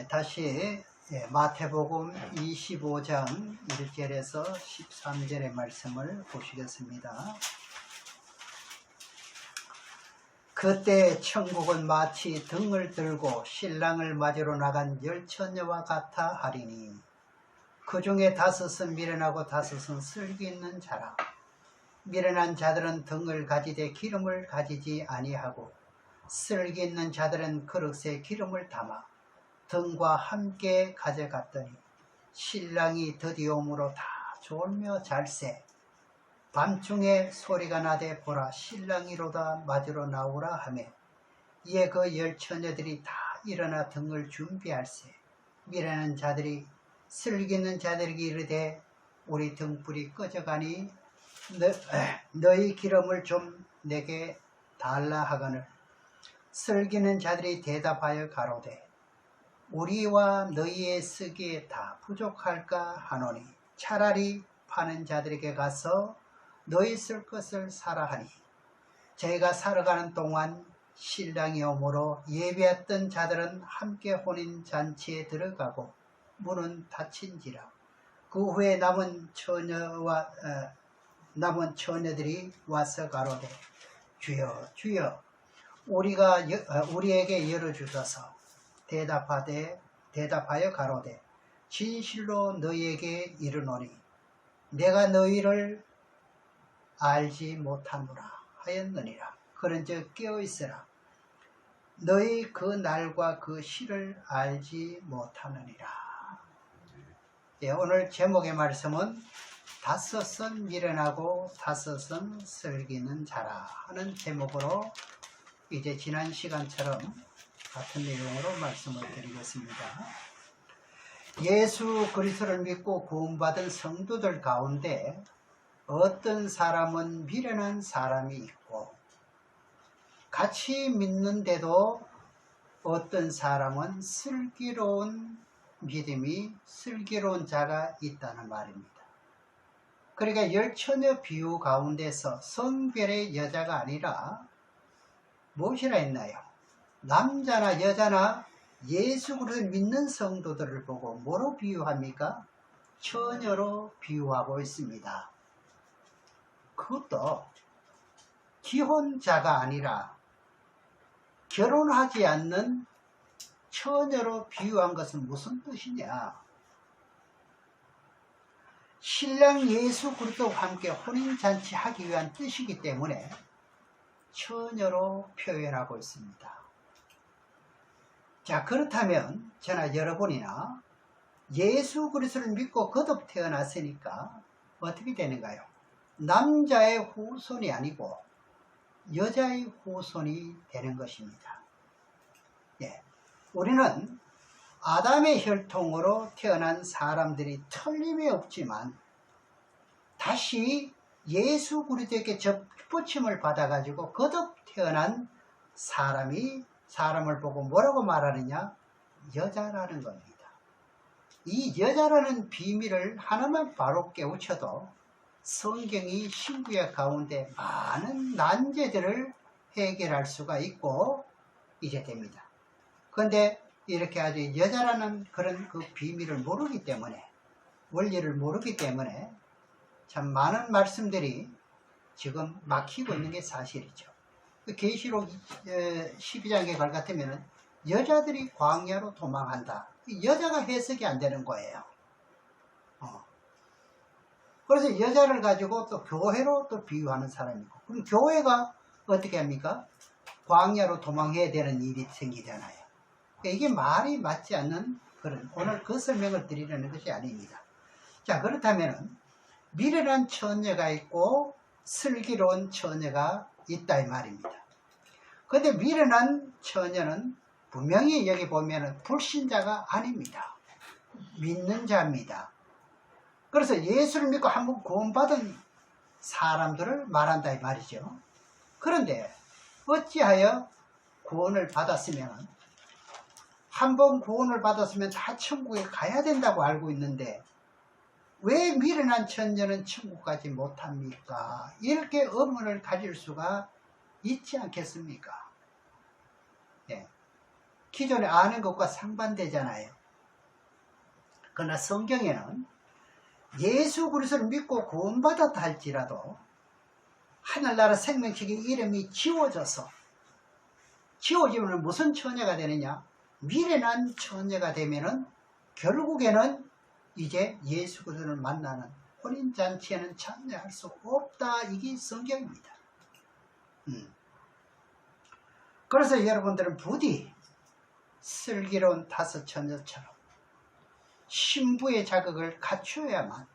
다시 마태복음 25장 1절에서 13절의 말씀을 보시겠습니다. 그때 천국은 마치 등을 들고 신랑을 맞으러 나간 열처녀와 같아 하리니 그 중에 5은 미련하고 5은 슬기 있는 자라. 미련한 자들은 등을 가지되 기름을 가지지 아니하고 슬기 있는 자들은 그릇에 기름을 담아 등과 함께 가져갔더니 신랑이 드디어 오므로 다 졸며 잘세. 밤중에 소리가 나되 보라 신랑이로다 맞으러 나오라 하매 이에 그 열처녀들이 다 일어나 등을 준비할세. 미련한 자들이 슬기 있는 자들에게 이르되 우리 등불이 꺼져가니 너희 기름을 좀 내게 달라 하거늘 슬기 있는 자들이 대답하여 가로되 우리와 너희의 쓰기에 다 부족할까 하노니 차라리 파는 자들에게 가서 너희 쓸 것을 사라 하니 저희가 살아가는 동안 신랑이 오므로 예배했던 자들은 함께 혼인잔치에 들어가고 문은 닫힌지라. 그 후에 남은 처녀들이 와서 가로되 주여 주여 우리에게 열어주소서. 대답하여 가로되 진실로 너희에게 이르노니 내가 너희를 알지 못하노라 하였느니라. 그런즉 깨어있으라. 너희 그 날과 그 시를 알지 못하느니라. 오늘 제목의 말씀은 5은 미련하고 5은 슬기는 자라 하는 제목으로 이제 지난 시간처럼 같은 내용으로 말씀을 드리겠습니다. 예수 그리스도를 믿고 구원받은 성도들 가운데 어떤 사람은 미련한 사람이 있고 같이 믿는데도 어떤 사람은 슬기로운 믿음이 슬기로운 자가 있다는 말입니다. 그러니까 열처녀 비유 가운데서 성별의 여자가 아니라 무엇이라 했나요? 남자나 여자나 예수 그리스도를 믿는 성도들을 보고 뭐로 비유합니까? 처녀로 비유하고 있습니다. 그것도 기혼자가 아니라 결혼하지 않는 처녀로 비유한 것은 무슨 뜻이냐? 신랑 예수 그리스도와 함께 혼인잔치 하기 위한 뜻이기 때문에 처녀로 표현하고 있습니다. 자, 그렇다면 저나 여러분이나 예수 그리스도를 믿고 거듭 태어났으니까 어떻게 되는가요? 남자의 후손이 아니고 여자의 후손이 되는 것입니다. 우리는 아담의 혈통으로 태어난 사람들이 틀림이 없지만 다시 예수 그리스도에게 접붙임을 받아가지고 거듭 태어난 사람을 보고 뭐라고 말하느냐? 여자라는 겁니다. 이 여자라는 비밀을 하나만 바로 깨우쳐도 성경이 신구약 가운데 많은 난제들을 해결할 수가 있고 이제 됩니다. 그런데 이렇게 아주 여자라는 그런 그 비밀을 모르기 때문에 원리를 모르기 때문에 참 많은 말씀들이 지금 막히고 있는 게 사실이죠. 계시록 12장에 갈 같으면 여자들이 광야로 도망한다. 여자가 해석이 안 되는 거예요. 그래서 여자를 가지고 또 교회로 또 비유하는 사람이고, 그럼 교회가 어떻게 합니까? 광야로 도망해야 되는 일이 생기잖아요. 이게 말이 맞지 않는 그런, 오늘 그 설명을 드리려는 것이 아닙니다. 자, 그렇다면 미련한 처녀가 있고 슬기로운 처녀가 있다 이 말입니다. 그런데 미련한 처녀는 분명히 여기 보면 불신자가 아닙니다. 믿는 자입니다. 그래서 예수를 믿고 한번 구원받은 사람들을 말한다 이 말이죠. 그런데 어찌하여 구원을 받았으면, 한번 구원을 받았으면 다 천국에 가야 된다고 알고 있는데 왜 미련한 처녀는 천국 가지 못합니까? 이렇게 의문을 가질 수가 있지 않겠습니까? 기존에 아는 것과 상반되잖아요. 그러나 성경에는 예수 그리스도를 믿고 구원받았다 할지라도 하늘나라 생명책의 이름이 지워지면 무슨 처녀가 되느냐? 미련한 처녀가 되면은 결국에는 이제 예수 그리스도를 만나는 혼인잔치에는 참여할 수 없다. 이게 성경입니다. 그래서 여러분들은 부디 슬기로운 다섯 처녀처럼 신부의 자격을 갖추어야만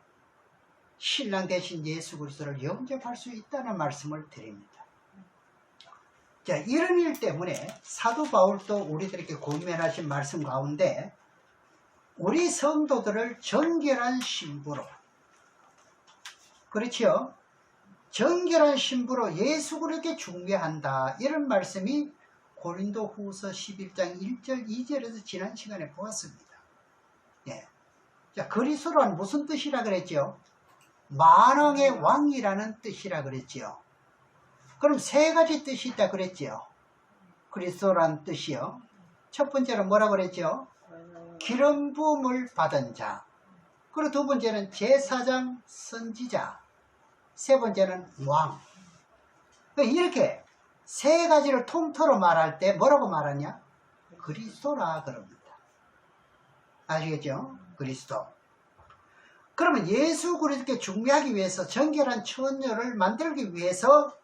신랑 대신 예수 그리스도를 영접할 수 있다는 말씀을 드립니다. 자, 이런 일 때문에 사도 바울도 우리들에게 권면하신 말씀 가운데 우리 성도들을 정결한 신부로, 그렇지요? 정결한 신부로 예수 그리스도께 중매한다. 이런 말씀이 고린도 후서 11장 1절 2절에서 지난 시간에 보았습니다. 예. 자, 그리스도란 무슨 뜻이라 그랬죠? 만왕의 왕이라는 뜻이라 그랬지요. 그럼 세 가지 뜻이 있다 그랬지요. 그리스도란 뜻이요. 첫 번째는 뭐라 그랬죠? 기름 부음을 받은 자. 그리고 두 번째는 제사장, 선지자. 세 번째는 왕. 이렇게 세 가지를 통틀어 말할 때 뭐라고 말하냐? 그리스도라 그럽니다. 아시겠죠? 그리스도. 그러면 예수 그리스도께 중매하기 위해서 정결한 처녀를 만들기 위해서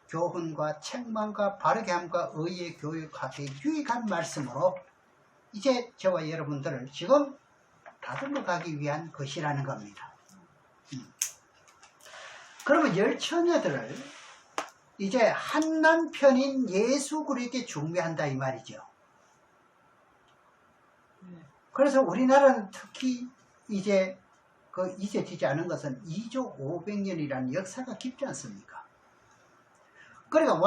교훈과 책망과 바르게 함과 의의 교육하기에 유익한 말씀으로 이제 저와 여러분들을 지금 다듬어 가기 위한 것이라는 겁니다. 그러면 열 처녀들을 이제 한 남편인 예수 그리스도께 중매한다 이 말이죠. 그래서 우리나라는 특히 이제 잊어지지 않은 것은 2조 500년이라는 역사가 깊지 않습니까? 그러니까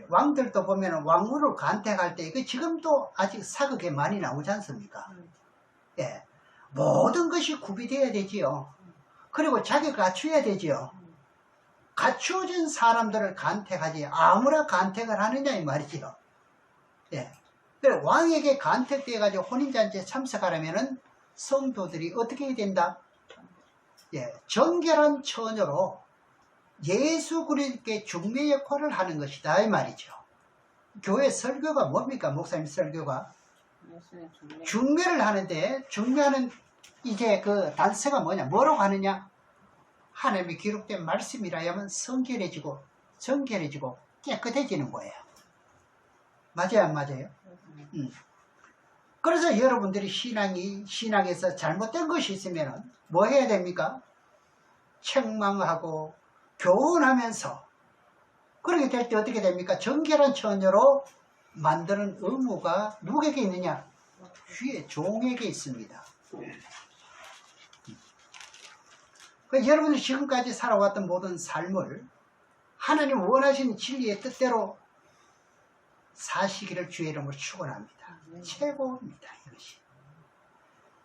왕들도 보면 왕후를 간택할 때 지금도 아직 사극에 많이 나오지 않습니까? 예, 모든 것이 구비되어야 되지요. 그리고 자기가 갖춰야 되지요. 갖추어진 사람들을 간택하지 아무나 간택을 하느냐 이 말이지요. 예. 그래 왕에게 간택되어 가지고 혼인잔치에 참석하려면은 성도들이 어떻게 해야 된다? 예, 정결한 처녀로 예수 그리스도께 중매 역할을 하는 것이다 이 말이죠. 교회 설교가 뭡니까? 목사님 설교가 중매를 하는데 중매하는 이제 그 단서가 뭐냐? 뭐라고 하느냐? 하나님의 기록된 말씀이라야면 성결해지고 정결해지고 깨끗해지는 거예요. 맞아요 안 맞아요? 그래서 여러분들이 신앙에서 잘못된 것이 있으면 뭐 해야 됩니까? 책망하고 교훈하면서 그렇게 될 때 어떻게 됩니까? 정결한 처녀로 만드는 의무가 누구에게 있느냐? 위에 종에게 있습니다. 여러분이 지금까지 살아왔던 모든 삶을 하나님 원하시는 진리의 뜻대로 사시기를 주의 이름으로 축원합니다. 최고입니다. 이것이.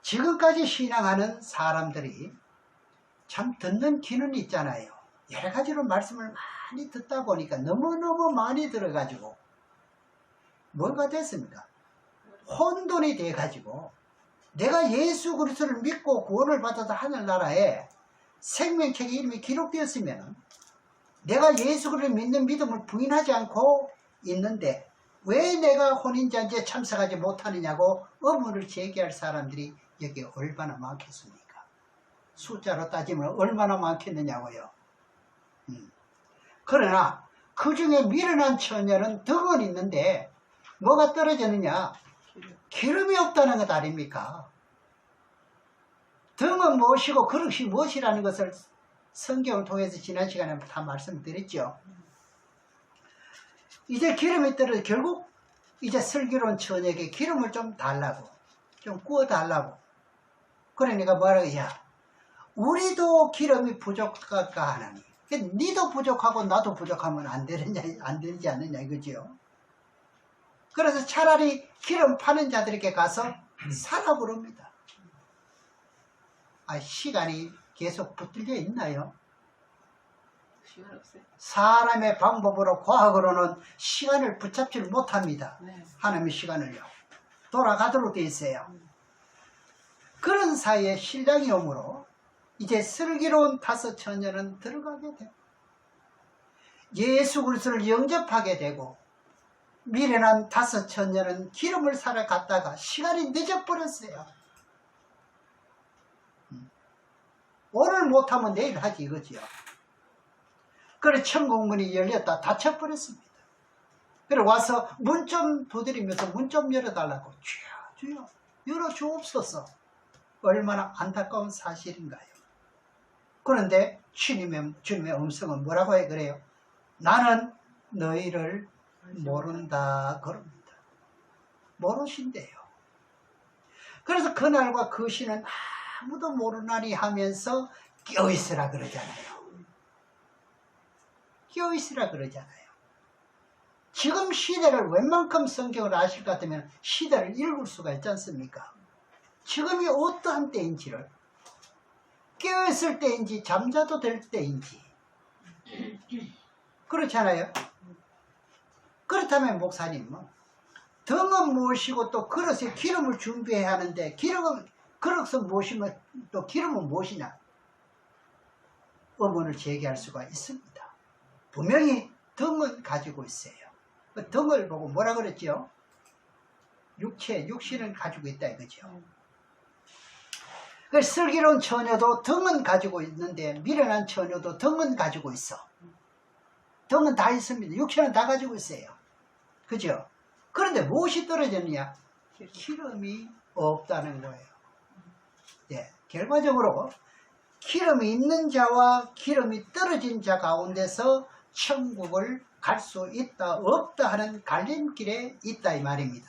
지금까지 신앙하는 사람들이 참 듣는 귀는 있잖아요. 여러 가지로 말씀을 많이 듣다 보니까 너무너무 많이 들어가지고 뭐가 됐습니까? 혼돈이 돼가지고 내가 예수 그리스도를 믿고 구원을 받아서 하늘나라에 생명책의 이름이 기록되었으면 내가 예수 그리스도를 믿는 믿음을 부인하지 않고 있는데 왜 내가 혼인잔치에 참석하지 못하느냐고 의문을 제기할 사람들이 여기 얼마나 많겠습니까? 숫자로 따지면 얼마나 많겠느냐고요. 그러나 그 중에 미련한 처녀는 덕은 있는데 뭐가 떨어졌느냐? 기름이 없다는 것 아닙니까? 등은 무엇이고 그릇이 무엇이라는 것을 성경을 통해서 지난 시간에 다 말씀드렸죠. 이제 기름이 떨어져 결국 이제 슬기로운 처녀에게 기름을 좀 달라고 좀 구워 달라고 그러니까 뭐라고 야 우리도 기름이 부족할까 하나니 니도 부족하고 나도 부족하면 안 되지 않느냐 이거죠. 그래서 차라리 기름 파는 자들에게 가서 사라 그럽니다. 시간이 계속 붙들려 있나요? 시간 없어요. 사람의 방법으로 과학으로는 시간을 붙잡지를 못합니다. 네. 하나님의 시간을요. 돌아가도록 돼 있어요. 그런 사이에 신랑이 오므로 이제 슬기로운 5 처녀는 들어가게 되고 예수 그리스도를 영접하게 되고 미련한 5 처녀는 기름을 사러 갔다가 시간이 늦어버렸어요. 오늘 못하면 내일 하지 이거지요. 그래 천국 문이 열렸다 닫혀버렸습니다. 그래 와서 문 좀 두드리면서 문 좀 열어달라고 주여 열어주옵소서. 얼마나 안타까운 사실인가요. 그런데 주님의 음성은 뭐라고 해 그래요? 나는 너희를 모른다 그럽니다. 모르신대요. 그래서 그날과 그 시는 아무도 모르나니 하면서 깨어있으라 그러잖아요. 깨어있으라 그러잖아요. 지금 시대를 웬만큼 성경을 아실 것 같으면 시대를 읽을 수가 있지 않습니까? 지금이 어떠한 때인지를 깨어있을 때인지 잠자도 될 때인지 그렇잖아요. 그렇다면 목사님은 등은 무엇이고 또 그릇에 기름을 준비해야 하는데 그릇은 무엇이면 또 기름은 무엇이냐 의문을 제기할 수가 있습니다. 분명히 등은 가지고 있어요. 그 등을 보고 뭐라 그랬죠? 육신을 가지고 있다 이거죠. 그 슬기로운 처녀도 등은 가지고 있는데 미련한 처녀도 등은 가지고 있어. 등은 다 있습니다. 육체는 다 가지고 있어요. 그죠? 그런데 무엇이 떨어졌느냐? 기름이 없다는 거예요. 예, 결과적으로 기름이 있는 자와 기름이 떨어진 자 가운데서 천국을 갈 수 있다 없다 하는 갈림길에 있다 이 말입니다.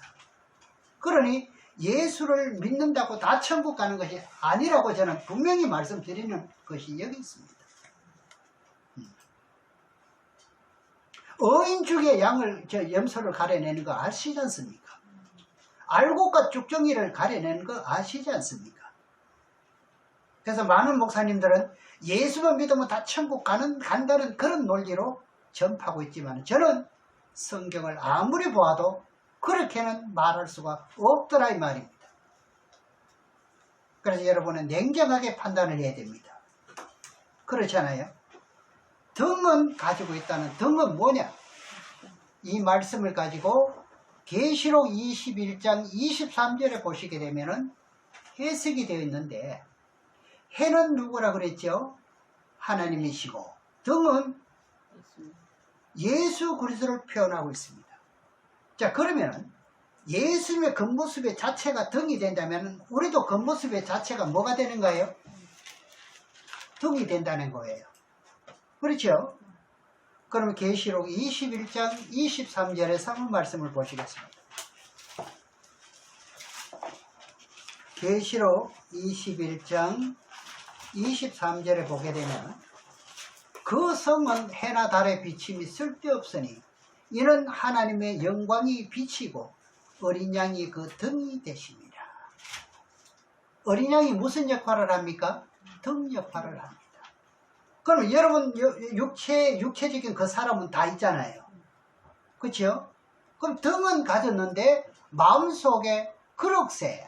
그러니 예수를 믿는다고 다 천국 가는 것이 아니라고 저는 분명히 말씀드리는 것이 여기 있습니다. 어인 중에 염소를 가려내는 거 아시지 않습니까? 알곡과 쭉정이를 가려내는 거 아시지 않습니까? 그래서 많은 목사님들은 예수만 믿으면 다 천국 간다는 그런 논리로 전파하고 있지만 저는 성경을 아무리 보아도 그렇게는 말할 수가 없더라 이 말입니다. 그래서 여러분은 냉정하게 판단을 해야 됩니다. 그렇잖아요. 등은 가지고 있다는 등은 뭐냐? 이 말씀을 가지고 계시록 21장 23절에 보시게 되면은 해석이 되어 있는데 해는 누구라 그랬죠? 하나님이시고 등은 예수 그리스도를 표현하고 있습니다. 자 그러면 예수님의 겉모습의 자체가 등이 된다면 우리도 겉모습의 자체가 뭐가 되는 거예요? 등이 된다는 거예요. 그렇죠? 그러면 계시록 21장 23절에서 한번 말씀을 보시겠습니다. 계시록 21장 23절에 보게 되면 그 성은 해나 달의 비침이 쓸데없으니 이는 하나님의 영광이 비치고 어린 양이 그 등이 되십니다. 어린 양이 무슨 역할을 합니까? 등 역할을 합니다. 그럼 여러분 육체적인 그 사람은 다 있잖아요. 그렇죠? 그럼 등은 가졌는데 마음속에 그릇에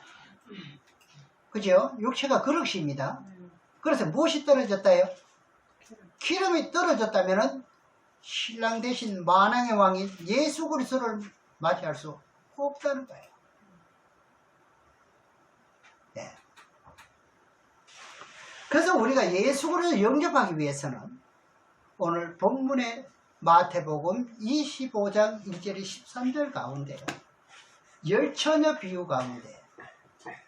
그죠? 육체가 그릇입니다. 그래서 무엇이 떨어졌다요? 기름이 떨어졌다면 신랑 대신 만왕의 왕인 예수 그리스도를 맞이할 수 없다는 거예요. 네. 그래서 우리가 예수 그리스도를 영접하기 위해서는 오늘 본문의 마태복음 25장 1절 13절 가운데 열처녀 비유 가운데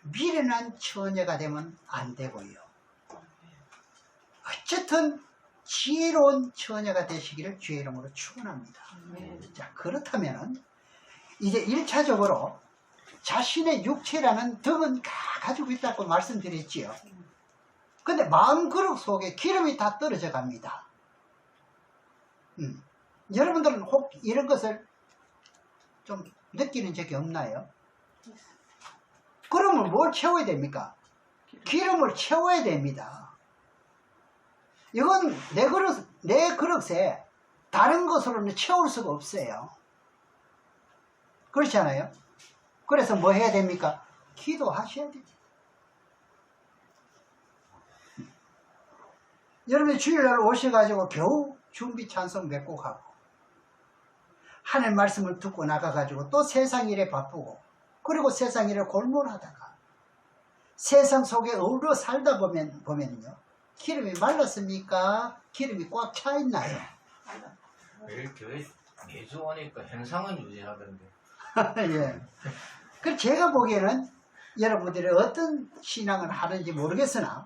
미련한 처녀가 되면 안 되고요. 어쨌든 지혜로운 처녀가 되시기를 주의 이름으로 축원합니다. 자, 그렇다면 이제 1차적으로 자신의 육체라는 등은 다 가지고 있다고 말씀드렸지요. 근데 마음 그릇 속에 기름이 다 떨어져 갑니다. 여러분들은 혹 이런 것을 좀 느끼는 적이 없나요? 그러면 뭘 채워야 됩니까? 기름을 채워야 됩니다. 이건 내 그릇에 다른 것으로는 채울 수가 없어요. 그렇지 않아요? 그래서 뭐 해야 됩니까? 기도하셔야 되지. 여러분이 주일날 오셔가지고 겨우 준비 찬송 몇 곡 하고 하늘 말씀을 듣고 나가가지고 또 세상 일에 바쁘고 그리고 세상 일에 골몰하다가 세상 속에 어울려 살다 보면요 기름이 말랐습니까? 기름이 꽉 차 있나요? 매일 교회 매주 오니까 현상은 유지하던데. 예. 그 제가 보기에는 여러분들이 어떤 신앙을 하는지 모르겠으나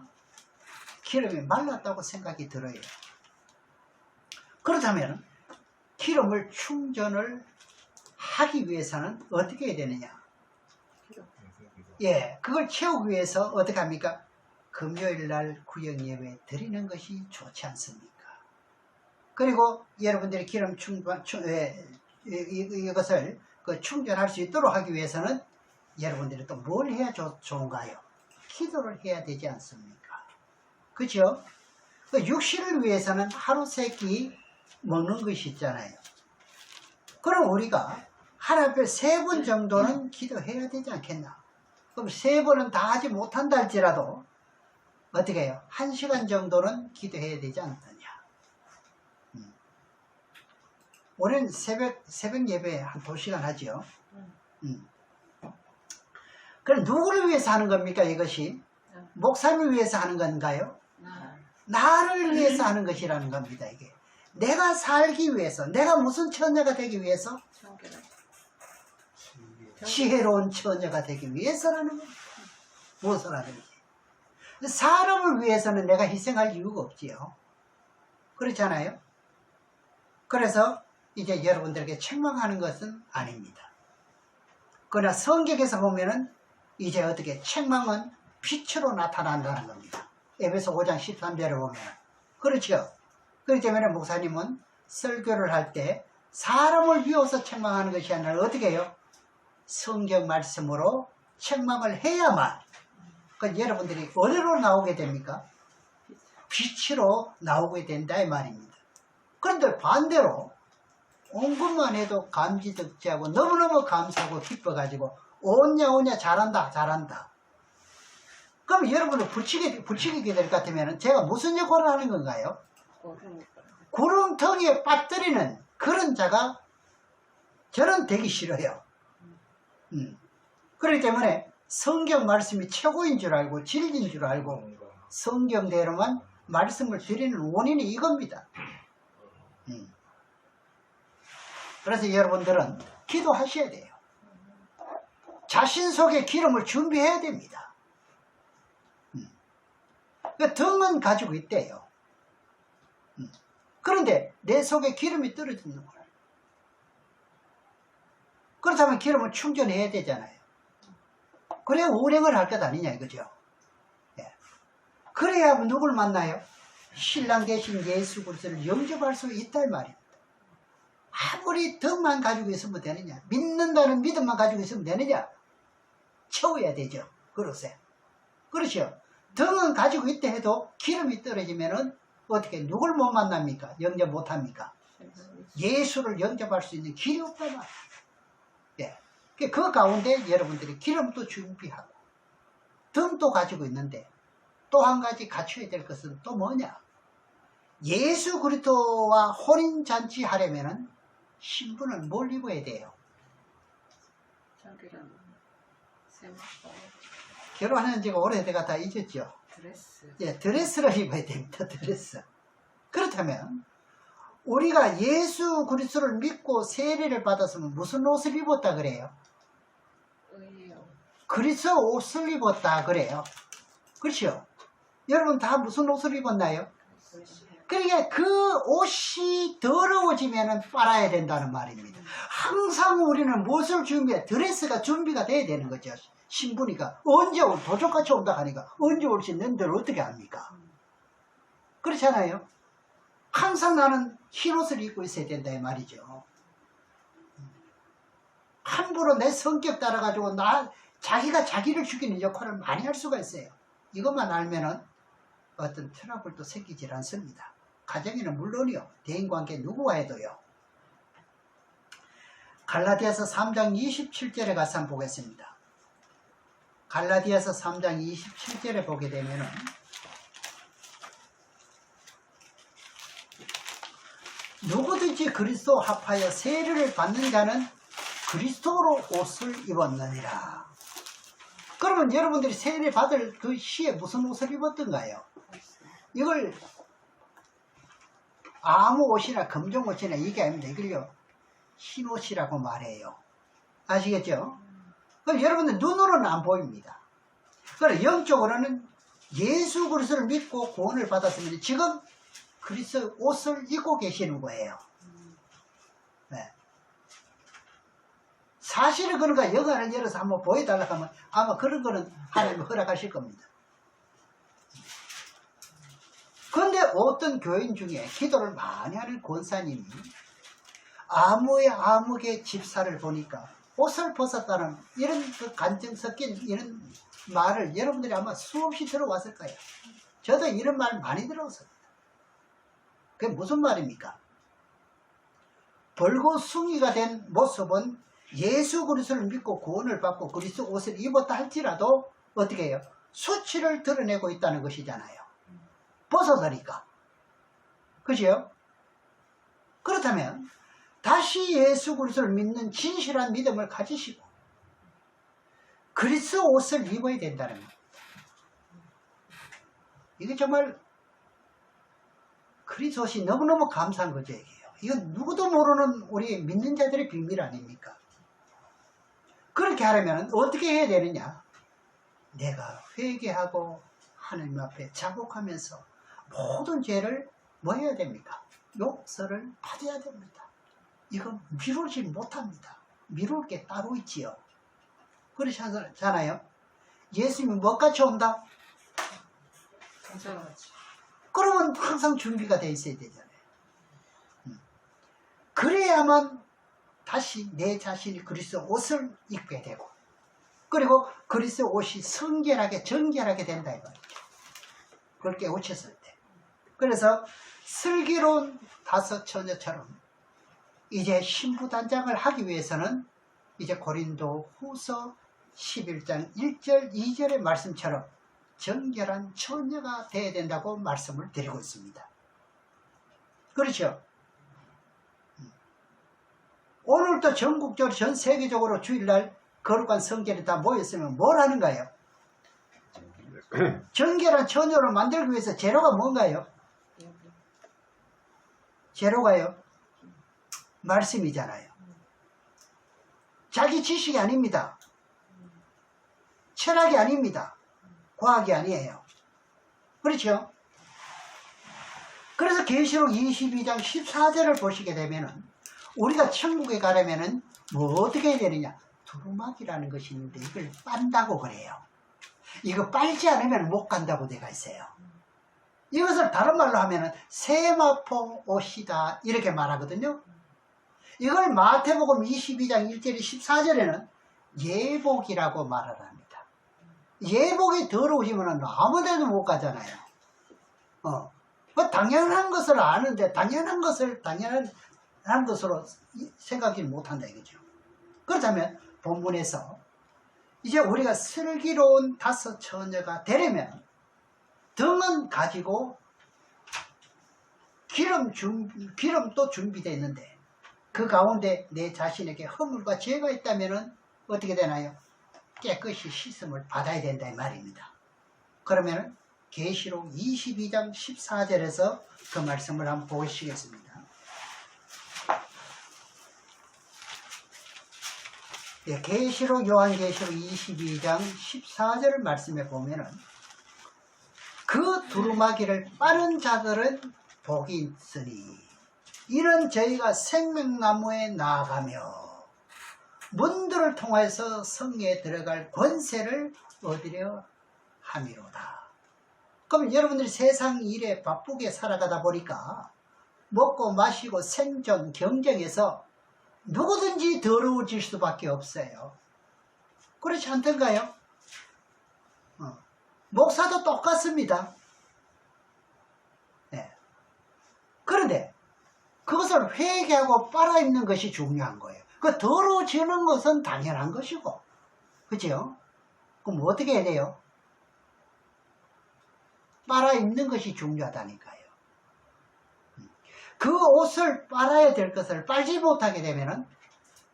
기름이 말랐다고 생각이 들어요. 그렇다면 기름을 충전을 하기 위해서는 어떻게 해야 되느냐? 예, 그걸 채우기 위해서 어떻게 합니까? 금요일날 구역예배 드리는 것이 좋지 않습니까? 그리고 여러분들이 기름 이것을 충전할 수 있도록 하기 위해서는 여러분들이 또 뭘 해야 좋은가요? 기도를 해야 되지 않습니까? 그죠? 육신을 위해서는 하루 세 끼 먹는 것이 있잖아요. 그럼 우리가 하루에 3번 정도는 기도해야 되지 않겠나? 그럼 3번은 다 하지 못한다 할지라도 어떻게 해요? 1시간 정도는 기도해야 되지 않느냐? 우리는 새벽 예배 한 2시간 하죠. 그럼 누구를 위해서 하는 겁니까, 이것이? 목사님을 위해서 하는 건가요? 나를 위해서 하는 것이라는 겁니다, 이게. 내가 살기 위해서, 내가 무슨 처녀가 되기 위해서? 지혜로운 처녀가 되기 위해서라는 겁니다. 무엇을 하든지. 사람을 위해서는 내가 희생할 이유가 없지요. 그렇잖아요? 그래서 이제 여러분들에게 책망하는 것은 아닙니다. 그러나 성경에서 보면은 이제 어떻게 책망은 빛으로 나타난다는 겁니다. 에베소 5장 13절에 보면. 그렇죠? 그렇기 때문에 목사님은 설교를 할 때 사람을 비워서 책망하는 것이 아니라 어떻게 해요? 성경 말씀으로 책망을 해야만 여러분들이 어디로 나오게 됩니까? 빛으로 나오게 된다 이 말입니다. 그런데 반대로 온 것만 해도 감지덕지하고 너무너무 감사하고 기뻐가지고 오냐 잘한다. 그럼 여러분을 부추기게 될 것 같으면 제가 무슨 역할을 하는 건가요? 구렁텅이에 빠뜨리는 그런 자가 저는 되기 싫어요. 그렇기 때문에 성경 말씀이 최고인 줄 알고 진리인 줄 알고 성경대로만 말씀을 드리는 원인이 이겁니다. 그래서 여러분들은 기도하셔야 돼요. 자신 속에 기름을 준비해야 됩니다. 등은 가지고 있대요. 그런데 내 속에 기름이 떨어지는 거예요. 그렇다면 기름을 충전해야 되잖아요. 그래야 운행을 할 것 아니냐 이거죠. 예. 그래야 누굴 만나요? 신랑 대신 예수 그리스도를 영접할 수 있다 이 말입니다. 아무리 덕만 가지고 있으면 되느냐? 믿는다는 믿음만 가지고 있으면 되느냐? 채워야 되죠. 그러세요. 그렇죠. 등은 가지고 있다 해도 기름이 떨어지면은 어떻게 누굴 못 만납니까? 영접 못 합니까? 예수를 영접할 수 있는 길이 없다 말이에요. 예. 그 가운데 여러분들이 기름도 준비하고 등도 가지고 있는데 또 한 가지 갖춰야 될 것은 또 뭐냐? 예수 그리스도와 혼인잔치 하려면은 신분을 뭘 입어야 돼요? 결혼한 지가 오래돼가 다 잊었죠? 드레스. 예, 드레스를 입어야 됩니다. 드레스. 그렇다면 우리가 예수 그리스도를 믿고 세례를 받았으면 무슨 옷을 입었다 그래요? 그리스도 옷을 입었다 그래요. 그렇죠? 여러분 다 무슨 옷을 입었나요? 그러니까 그 옷이 더러워지면 빨아야 된다는 말입니다. 항상 우리는 무엇을 준비해? 드레스가 준비가 돼야 되는 거죠. 신부니까 언제 도적같이 온다 하니까 언제 올 수 있는 데를 어떻게 합니까? 그렇잖아요. 항상 나는 흰 옷을 입고 있어야 된다 이 말이죠. 함부로 내 성격 따라가지고 자기가 자기를 죽이는 역할을 많이 할 수가 있어요. 이것만 알면은 어떤 트러블도 생기질 않습니다. 가정에는 물론이요. 대인관계 누구와 해도요. 갈라디아서 3장 27절에 가서 한번 보겠습니다. 갈라디아서 3장 27절에 보게 되면은 누구든지 그리스도 합하여 세례를 받는 자는 그리스도로 옷을 입었느니라. 그러면 여러분들이 세례 받을 그 시에 무슨 옷을 입었던가요? 이걸 아무 옷이나 검정 옷이나 이게 아닙니다. 이걸요 흰 옷이라고 말해요. 아시겠죠? 그럼 여러분들 눈으로는 안 보입니다. 그럼 영적으로는 예수 그리스도를 믿고 구원을 받았으면 지금 그리스도 옷을 입고 계시는 거예요. 네. 사실은 그런가 영화를 열어서 한번 보여달라고 하면 아마 그런 거는 하나님 허락하실 겁니다. 그런데 어떤 교인 중에 기도를 많이 하는 권사님이 아무개 집사를 보니까 옷을 벗었다는 이런 그 간증 섞인 이런 말을 여러분들이 아마 수없이 들어왔을 거예요. 저도 이런 말 많이 들어왔습니다. 그게 무슨 말입니까? 벌거숭이가 된 모습은 예수 그리스도를 믿고 구원을 받고 그리스도 옷을 입었다 할지라도 어떻게 해요? 수치를 드러내고 있다는 것이잖아요. 벗어서니까. 그죠? 그렇다면 다시 예수 그리스도를 믿는 진실한 믿음을 가지시고 그리스도 옷을 입어야 된다는 겁니다. 이게 정말 그리스도 옷이 너무너무 감사한 거죠. 이건 누구도 모르는 우리 믿는 자들의 비밀 아닙니까? 그렇게 하려면 어떻게 해야 되느냐? 내가 회개하고 하나님 앞에 자복하면서 모든 죄를 뭐 해야 됩니까? 용서를 받아야 됩니다. 이건 미루지 못합니다. 미룰 게 따로 있지요. 그렇잖아요. 예수님이 뭐같이 온다? 감사같이. 그러면 항상 준비가 돼 있어야 되잖아요. 그래야만 다시 내 자신이 그리스도 옷을 입게 되고 그리고 그리스도 옷이 성결하게 정결하게 된다 이 말이죠. 그걸 깨우쳤을 때. 그래서 슬기로운 다섯 처녀처럼 이제 신부단장을 하기 위해서는 이제 고린도 후서 11장 1절 2절의 말씀처럼 정결한 처녀가 되어야 된다고 말씀을 드리고 있습니다. 그렇죠? 오늘도 전국적으로 전 세계적으로 주일날 거룩한 성결이 다 모였으면 뭘 하는가요? 정결한 처녀를 만들기 위해서 재료가 뭔가요? 재료가요? 말씀이잖아요. 자기 지식이 아닙니다. 철학이 아닙니다. 과학이 아니에요. 그렇죠? 그래서 계시록 22장 14절을 보시게 되면은 우리가 천국에 가려면은 뭐 어떻게 해야 되느냐? 두루마기라는 것이 있는데 이걸 빤다고 그래요. 이거 빨지 않으면 못 간다고 되어 있어요. 이것을 다른 말로 하면은 세마포 옷이다 이렇게 말하거든요. 이걸 마태복음 22장 1절 14절에는 예복이라고 말을 합니다. 예복이 더러우시면 아무데도 못 가잖아요. 당연한 것을 아는데 당연한 것으로 생각이 못한다 이거죠. 그렇다면 본문에서 이제 우리가 슬기로운 다섯 처녀가 되려면 등은 가지고 기름도 준비되어 있는데 그 가운데 내 자신에게 허물과 죄가 있다면 어떻게 되나요? 깨끗이 씻음을 받아야 된다 이 말입니다. 그러면 계시록 22장 14절에서 그 말씀을 한번 보시겠습니다. 계시록 요한계시록 22장 14절 말씀에 보면은 그 두루마기를 빠는 자들은 복이 있으니 이는 저희가 생명나무에 나아가며 문들을 통해서 성에 들어갈 권세를 얻으려 함이로다. 그럼 여러분들이 세상 일에 바쁘게 살아가다 보니까 먹고 마시고 생존 경쟁에서 누구든지 더러워질 수밖에 없어요. 그렇지 않던가요? 목사도 똑같습니다. 네. 그런데 그것을 회개하고 빨아입는 것이 중요한 거예요. 그 더러워지는 것은 당연한 것이고, 그죠? 그럼 어떻게 해야 돼요? 빨아 입는 것이 중요하다니까요. 그 옷을 빨아야 될 것을 빨지 못하게 되면은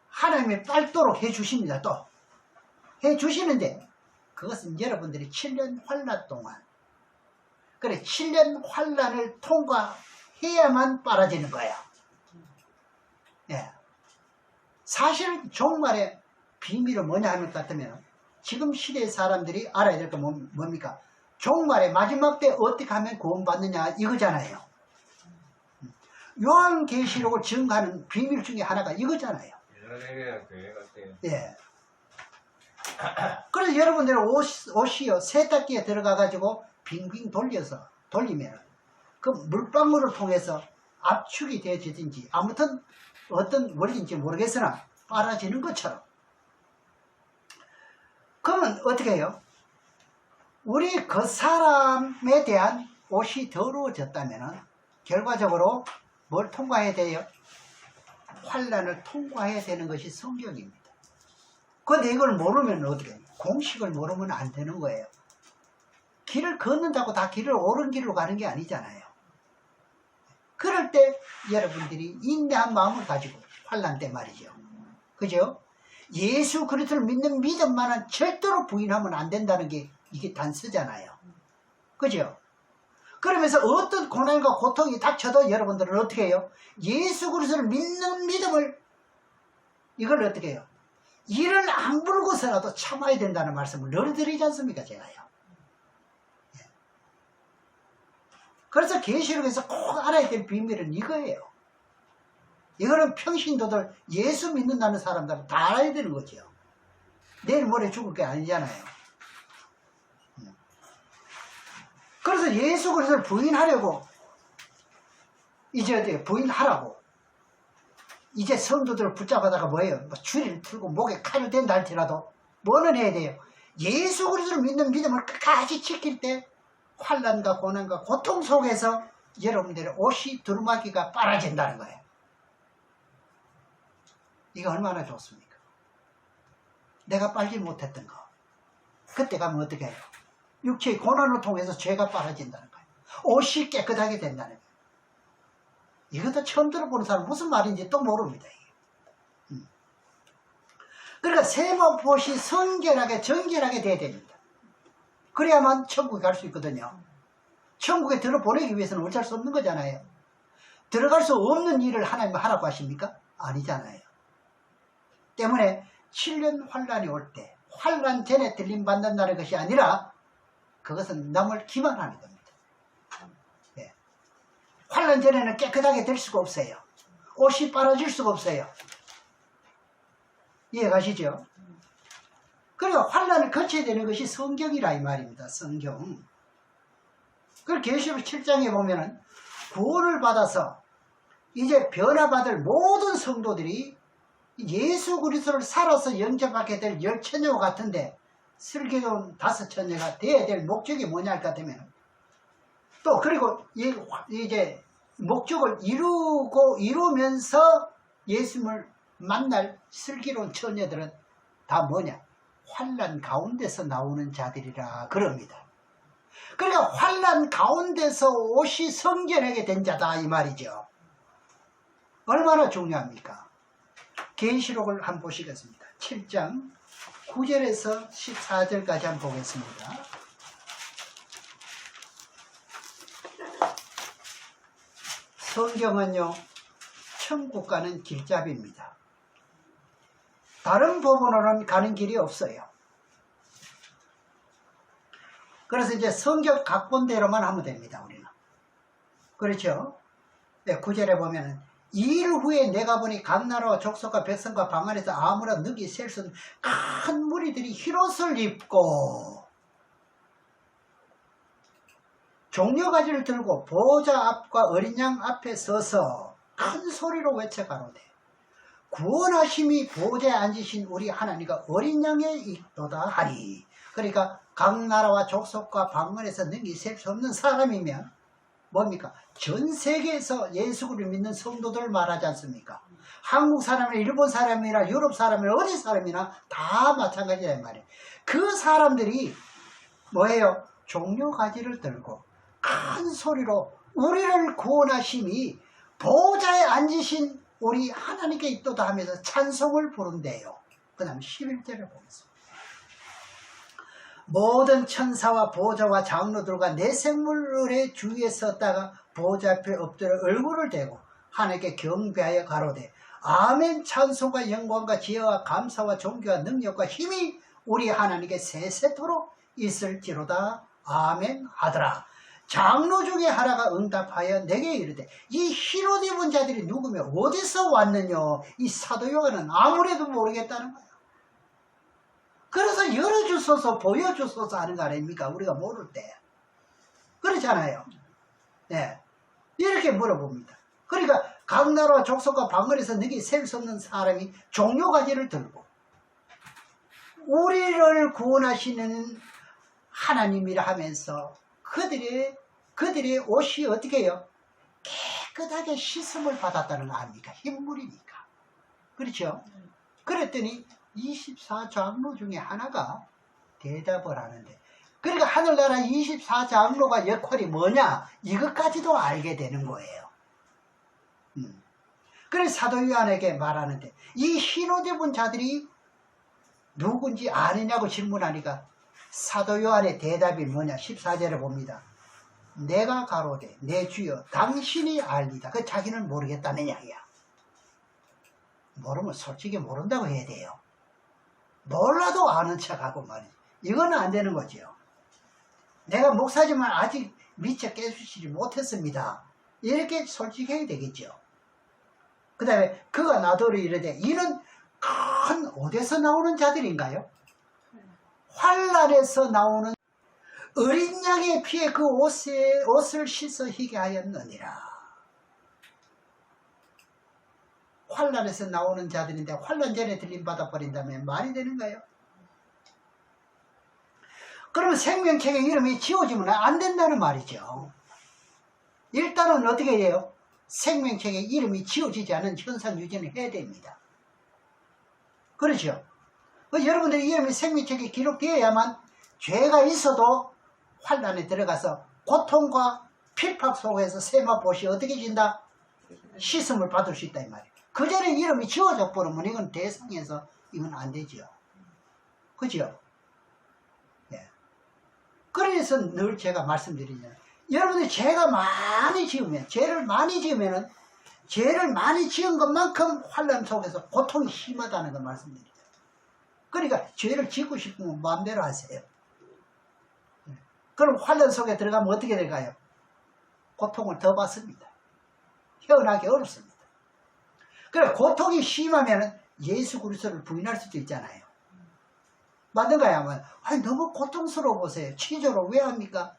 하나님이 빨도록 해주십니다. 또 해주시는데 그것은 여러분들이 7년 환란 동안, 그래 7년 환란을 통과해야만 빨아지는 거예요. 예. 사실은 종말의 비밀은 뭐냐 하는 것 같으면 지금 시대의 사람들이 알아야 될 건 뭡니까? 종말의 마지막 때 어떻게 하면 구원받느냐 이거잖아요. 요한계시록을 증거하는 비밀 중에 하나가 이거잖아요. 예. 그래서 여러분들 옷이요 세탁기에 들어가가지고 빙빙 돌리면 그 물방울을 통해서 압축이 되어지든지 아무튼 어떤 원리인지 모르겠으나 빨아지는 것처럼. 그러면 어떻게 해요? 우리 그 사람에 대한 옷이 더러워졌다면 결과적으로 뭘 통과해야 돼요? 환란을 통과해야 되는 것이 성경입니다. 그런데 이걸 모르면 어떻게 해요? 공식을 모르면 안 되는 거예요. 길을 걷는다고 다 길을 옳은 길로 가는 게 아니잖아요. 그럴 때 여러분들이 인내한 마음을 가지고 환란 때 말이죠. 그죠? 예수 그리스도를 믿는 믿음만은 절대로 부인하면 안 된다는 게 이게 단서잖아요. 그죠? 그러면서 어떤 고난과 고통이 닥쳐도 여러분들은 어떻게 해요? 예수 그리스도를 믿는 믿음을 이걸 어떻게 해요? 이를 안 불고서라도 참아야 된다는 말씀을 늘 드리지 않습니까? 제가요. 그래서 계시록에서 꼭 알아야 될 비밀은 이거예요. 이거는 평신도들 예수 믿는다는 사람들은 다 알아야 되는 거죠. 내일 모레 죽을 게 아니잖아요. 그래서 예수 그리스도를 부인하려고 이제 어디 부인하라고 이제 성도들을 붙잡아다가 뭐예요? 줄을 틀고 목에 칼을 댄다 할지라도 뭐는 해야 돼요? 예수 그리스도를 믿는 믿음을 끝까지 지킬 때 환난과 고난과 고통 속에서 여러분들의 옷이 두루마기가 빨아진다는 거예요. 이거 얼마나 좋습니까? 내가 빨지 못했던 거 그때 가면 어떻게 해요? 육체의 고난을 통해서 죄가 빨아진다는 거예요. 옷이 깨끗하게 된다는 거예요. 이것도 처음 들어보는 사람 무슨 말인지 또 모릅니다. 그러니까 세마포시 성결하게 정결하게 돼야 됩니다. 그래야만 천국에 갈 수 있거든요. 천국에 들어보내기 위해서는 어쩔 수 없는 거잖아요. 들어갈 수 없는 일을 하나님 하라고 하십니까? 아니잖아요. 때문에 7년 환란이 올 때 환란 전에 들림받는다는 것이 아니라 그것은 남을 기만하는 겁니다. 네. 환란 전에는 깨끗하게 될 수가 없어요. 옷이 빨아질 수가 없어요. 이해가시죠? 그러니까 환란을 거쳐야 되는 것이 성경이라 이 말입니다. 성경. 그걸 계시록 7장에 보면은 구원을 받아서 이제 변화받을 모든 성도들이 예수 그리스도를 살아서 영접하게 될 열처녀와 같은데 슬기로운 다섯 처녀가 되어야 될 목적이 뭐냐 할 것 같으면 또 그리고 이제 목적을 이루면서 예수님을 만날 슬기로운 처녀들은 다 뭐냐? 환난 가운데서 나오는 자들이라 그럽니다. 그러니까 환난 가운데서 옷이 성결하게 된 자다 이 말이죠. 얼마나 중요합니까? 계시록을 한번 보시겠습니다. 7장 9절에서 14절까지 한번 보겠습니다. 성경은요 천국 가는 길잡이입니다. 다른 법으로는 가는 길이 없어요. 그래서 이제 성경 각본대로만 하면 됩니다. 우리는. 그렇죠? 네, 9절에 보면은 이일 후에 내가 보니 각 나라와 족속과 백성과 방 안에서 아무나 능히 셀 수 없는 큰 무리들이 흰옷을 입고 종려가지를 들고 보호자 앞과 어린 양 앞에 서서 큰 소리로 외쳐가로되 구원하심이 보호자에 앉으신 우리 하나님과 어린 양의 있도다 하니. 그러니까 각 나라와 족속과 방 안에서 능히 셀 수 없는 사람이면 뭡니까? 전 세계에서 예수 그리스도를 믿는 성도들 말하지 않습니까? 한국 사람이나 일본 사람이나 유럽 사람이나 어디 사람이나 다 마찬가지란 말이에요. 그 사람들이 뭐예요? 종려가지를 들고 큰 소리로 우리를 구원하심이 보좌에 앉으신 우리 하나님께 있도다 하면서 찬송을 부른대요. 그 다음 11절을 보겠습니다. 모든 천사와 보좌와 장로들과 내 생물의 주위에 섰다가 보좌 앞에 엎드려 얼굴을 대고 하나님께 경배하여 가로되 아멘. 찬송과 영광과 지혜와 감사와 존귀와 능력과 힘이 우리 하나님께 세세토록 있을지로다. 아멘 하더라. 장로 중에 하나가 응답하여 내게 이르되 이 흰옷 입은 자들이 누구며 어디서 왔느냐. 이 사도 요한은 아무래도 모르겠다는 거예요. 그래서 열어주소서 보여주소서 하는 거 아닙니까? 우리가 모를 때. 그렇잖아요. 네. 이렇게 물어봅니다. 그러니까 각 나라와 족속과 방언에서 너희 셀 수 없는 사람이 종려가지를 들고 우리를 구원하시는 하나님이라 하면서 그들의 옷이 어떻게 해요? 깨끗하게 씻음을 받았다는 거 아닙니까? 흰물이니까. 그렇죠? 그랬더니 24장로 중에 하나가 대답을 하는데, 그러니까 하늘나라 24장로가 역할이 뭐냐? 이것까지도 알게 되는 거예요. 그래서 사도 요한에게 말하는데 이 흰옷 입은 자들이 누군지 아느냐고 질문하니까 사도 요한의 대답이 뭐냐? 14절에 봅니다. 내가 가로되 내 주여 당신이 알리다. 그 자기는 모르겠다는 이야기야. 모르면 솔직히 모른다고 해야 돼요. 몰라도 아는 척하고 말이지. 이거는 안 되는 거죠. 내가 목사지만 아직 미처 깨주시지 못했습니다. 이렇게 솔직해야 되겠죠. 그 다음에 그가 나더러 이르되 이는 큰 어디서 나오는 자들인가요? 환란에서 나오는 어린 양의 피에 그 옷을 씻어 희게 하였느니라. 환란에서 나오는 자들인데 환란 전에 들림받아 버린다면 말이 되는가요? 그러면 생명책의 이름이 지워지면 안 된다는 말이죠. 일단은 어떻게 해요? 생명책의 이름이 지워지지 않은 현상 유지는 해야 됩니다. 그렇죠? 여러분들의 이름이 생명책에 기록되어야만 죄가 있어도 환란에 들어가서 고통과 필팍 속에서 세마포시 어떻게 진다? 씻음을 받을 수 있다 이 말이에요. 그 전에 이름이 지워져 버리면 이건 대상에서 이건 안 되죠. 그죠? 예. 그래서 늘 제가 말씀드리잖아요. 여러분들 죄가 많이 지으면, 죄를 많이 지으면은 죄를 많이 지은 것만큼 환란 속에서 고통이 심하다는 걸 말씀드리죠. 그러니까 죄를 짓고 싶으면 마음대로 하세요. 그럼 환란 속에 들어가면 어떻게 될까요? 고통을 더 받습니다. 헤어나기 어렵습니다. 그래 고통이 심하면 예수 그리스도를 부인할 수도 있잖아요. 맞는가요? 하면 아니 너무 고통스러워 보세요. 치료를 왜 합니까?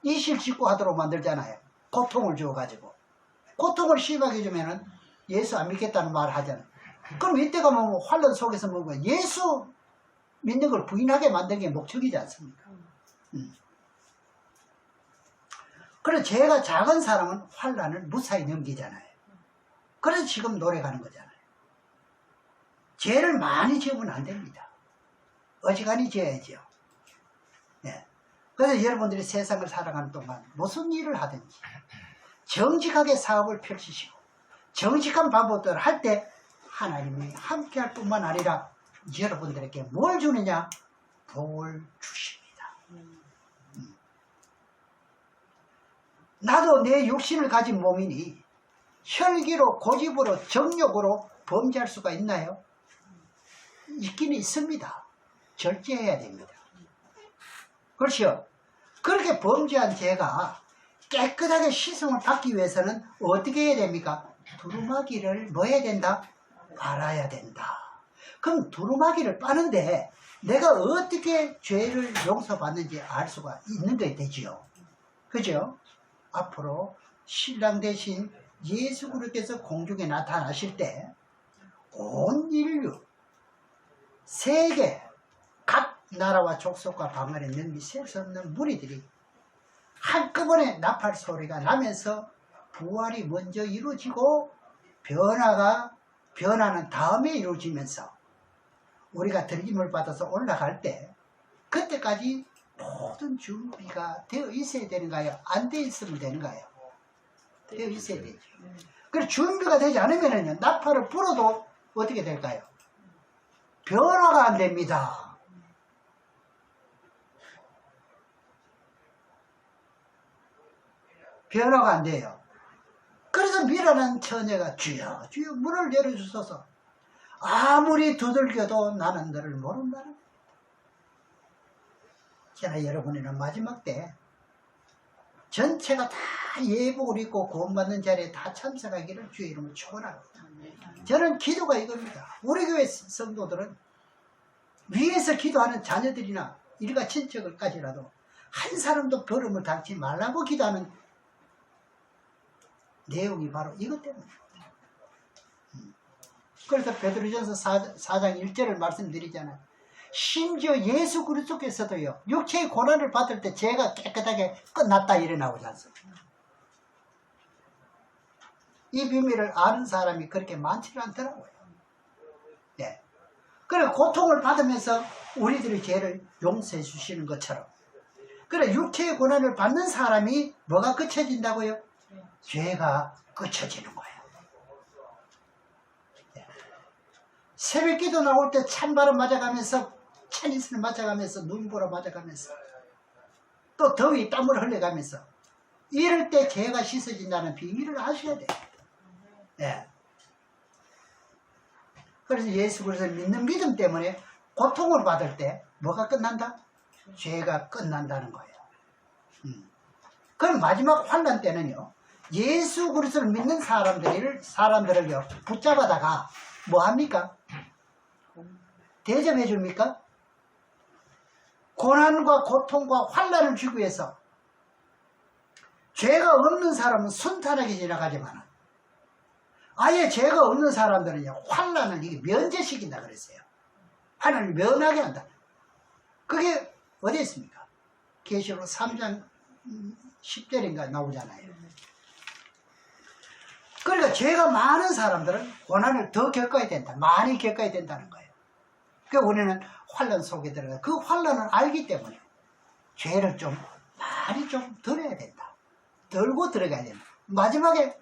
이실 짓고 하도록 만들잖아요. 고통을 주어가지고. 고통을 심하게 주면은 예수 안 믿겠다는 말을 하잖아요. 그럼 이때가 뭐 환란 속에서 뭐 예수 믿는 걸 부인하게 만든 게 목적이지 않습니까? 그래서 죄가 작은 사람은 환란을 무사히 넘기잖아요. 그래서 지금 노력하는 거잖아요. 죄를 많이 지으면 안 됩니다. 어지간히 지어야죠. 네. 그래서 여러분들이 세상을 살아가는 동안 무슨 일을 하든지 정직하게 사업을 펼치시고 정직한 방법들을 할 때 하나님이 함께 할 뿐만 아니라 여러분들에게 뭘 주느냐? 복을 주십니다. 나도 내 육신을 가진 몸이니 혈기로 고집으로 정욕으로 범죄할 수가 있나요? 있기는 있습니다. 절제해야 됩니다. 그렇죠? 그렇게 범죄한 죄가 깨끗하게 씻음을 받기 위해서는 어떻게 해야 됩니까? 두루마기를 뭐 해야 된다? 빨아야 된다. 그럼 두루마기를 빠는데 내가 어떻게 죄를 용서받는지 알 수가 있는 게 되지요. 그죠? 앞으로 신랑 대신 예수 그리스도께서 공중에 나타나실 때 온 인류 세계 각 나라와 족속과 방언에 능히 셀 수 없는 무리들이 한꺼번에 나팔 소리가 나면서 부활이 먼저 이루어지고 변화는 다음에 이루어지면서 우리가 들림을 받아서 올라갈 때 그때까지 모든 준비가 되어 있어야 되는가요? 안 되어 있으면 되는가요? 되어 있어야 되죠. 그래서 준비가 되지 않으면요, 나팔을 불어도 어떻게 될까요? 변화가 안 됩니다. 변화가 안 돼요. 그래서 미련한 처녀가 주여 주여 문을 열어주소서. 아무리 두들겨도 나는 너를 모른다는. 저나 여러분이는 마지막 때 전체가 다 예복을 입고 구원받는 자리에 다 참석하기를 주의 이름으로 축원합니다. 저는 기도가 이겁니다. 우리 교회 성도들은 위에서 기도하는 자녀들이나 일가 친척을까지라도 한 사람도 버림을 당치 말라고 기도하는 내용이 바로 이것 때문입니다. 그래서 베드로전서 4장 1절을 말씀드리잖아요. 심지어 예수 그리스도께서도요, 육체의 고난을 받을 때 죄가 깨끗하게 끝났다 이래 나오지 않습니까? 이 비밀을 아는 사람이 그렇게 많지는 않더라고요. 네. 그래 고통을 받으면서 우리들의 죄를 용서해 주시는 것처럼, 그래 육체의 고난을 받는 사람이 뭐가 그쳐진다고요? 죄가 그쳐지는 거예요. 네. 새벽 기도 나올 때 찬바람 맞아가면서, 찬이슬 맞아가면서, 눈보라 맞아가면서, 또 더위 땀을 흘려가면서 이럴 때 죄가 씻어진다는 비밀을 아셔야 돼요. 네. 그래서 예수 그리스도를 믿는 믿음 때문에 고통을 받을 때 뭐가 끝난다? 죄가 끝난다는 거예요. 그럼 마지막 환난 때는요, 예수 그리스도를 믿는 사람들을요 붙잡아다가 뭐 합니까? 대접해 줍니까? 고난과 고통과 환난을 주기 위해서 죄가 없는 사람은 순탄하게 지나가지만 아예 죄가 없는 사람들은요 환난을 이게 면제시킨다 그랬어요. 환난을 면하게 한다. 그게 어디 있습니까? 계시록 3장 10절인가 나오잖아요. 그러니까 죄가 많은 사람들은 고난을 더 겪어야 된다. 많이 겪어야 된다는 거예요. 그러니까 우리는 환난 속에 들어가 그 환난을 알기 때문에 죄를 좀 많이 좀 덜어야 된다. 덜고 들어가야 된다. 마지막에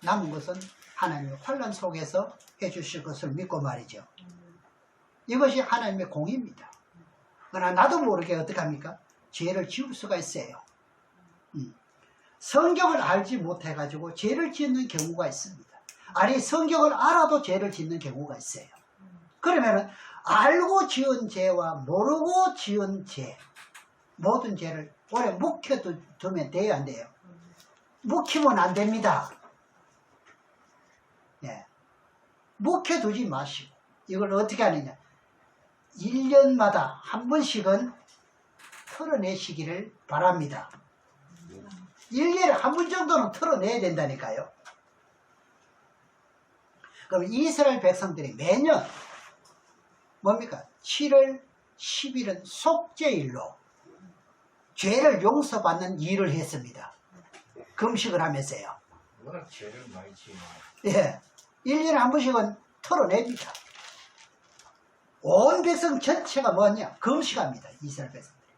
남은 것은 하나님의 환난 속에서 해주실 것을 믿고 말이죠. 이것이 하나님의 공의입니다. 그러나 나도 모르게 어떻게 합니까? 죄를 지을 수가 있어요. 성경을 알지 못해가지고 죄를 짓는 경우가 있습니다. 아니 성경을 알아도 죄를 짓는 경우가 있어요. 그러면은 알고 지은 죄와 모르고 지은 죄, 모든 죄를 오래 묵혀두면 돼요, 안 돼요? 묵히면 안 됩니다. 예. 묵혀두지 마시고 이걸 어떻게 하느냐, 1년마다 한 번씩은 털어내시기를 바랍니다. 1년에 한 번 정도는 털어내야 된다니까요. 그럼 이스라엘 백성들이 매년 뭡니까? 7월 10일은 속죄일로 죄를 용서받는 일을 했습니다. 금식을 하면서요. 워낙 죄를 많이 지으면. 예. 1년에 한 번씩은 털어냅니다. 온 백성 전체가 뭐냐? 금식합니다. 이스라엘 백성들이.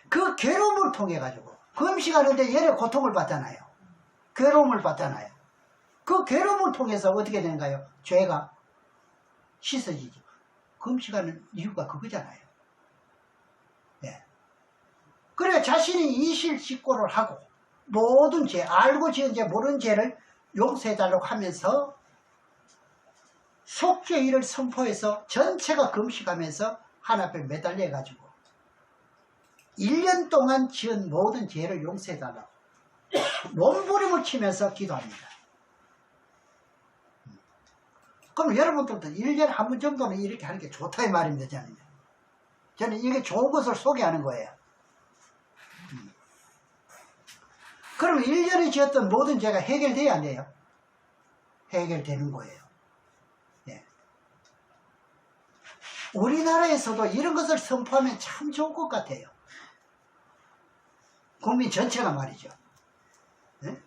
그 괴로움을 통해 가지고 금식하는데 열의 고통을 받잖아요. 괴로움을 받잖아요. 그 괴로움을 통해서 어떻게 되는가요? 죄가 씻어지죠. 금식하는 이유가 그거잖아요. 네. 그래 자신이 이실직고를 하고 모든 죄, 알고 지은 죄, 모르는 죄를 용서해달라고 하면서 속죄일을 선포해서 전체가 금식하면서 하나 앞에 매달려가지고 1년 동안 지은 모든 죄를 용서해달라고 몸부림을 치면서 기도합니다. 그럼 여러분들도 1년에 한 번 정도는 이렇게 하는 게 좋다 이 말입니다. 저는 이게 좋은 것을 소개하는 거예요. 그러면 1년에 지었던 모든 죄가 해결돼야 안 돼요? 해결되는 거예요. 네. 우리나라에서도 이런 것을 선포하면 참 좋을 것 같아요. 국민 전체가 말이죠. 네?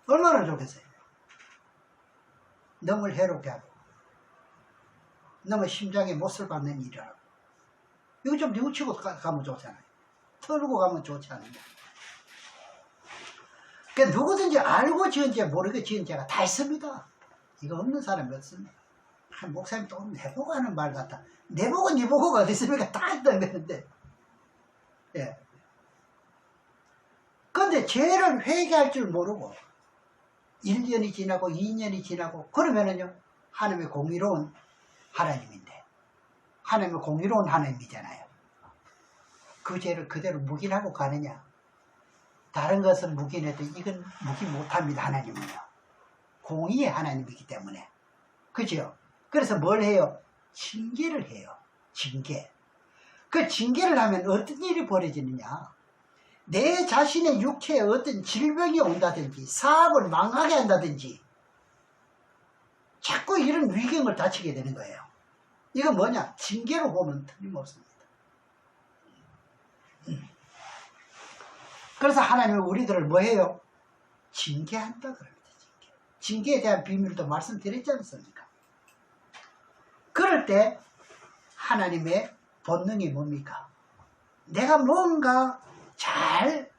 얼마나 좋겠어요. 너무 해롭게 하고 너무 심장에 못을 박는 일을 하고 이거 좀 뉘우치고 가면 좋잖아요. 털고 가면 좋지 않느냐. 그러니까 누구든지 알고 지은 죄 모르게 지은 죄가 다 있습니다. 이거 없는 사람이 없습니다. 한 목사님 또 내보고 하는 말 같아. 내보고 니보고가 어디 있습니까? 다 있다는 건데. 예. 근데 죄를 회개할 줄 모르고 1년이 지나고 2년이 지나고 그러면은요 하나님의 공의로운 하나님인데 하나님의 공의로운 하나님이잖아요. 그 죄를 그대로 묵인하고 가느냐. 다른 것은 묵인해도 이건 묵인 못합니다. 하나님은요. 공의의 하나님이기 때문에. 그죠? 그래서 뭘 해요? 징계를 해요. 징계. 그 징계를 하면 어떤 일이 벌어지느냐. 내 자신의 육체에 어떤 질병이 온다든지 사업을 망하게 한다든지 자꾸 이런 위경을 다치게 되는 거예요. 이건 뭐냐? 징계로 보면 틀림없습니다. 그래서 하나님은 우리들을 뭐 해요? 징계한다 그럽니다. 징계에 대한 비밀도 말씀드렸지 않습니까? 그럴 때 하나님의 본능이 뭡니까? 내가 뭔가 잘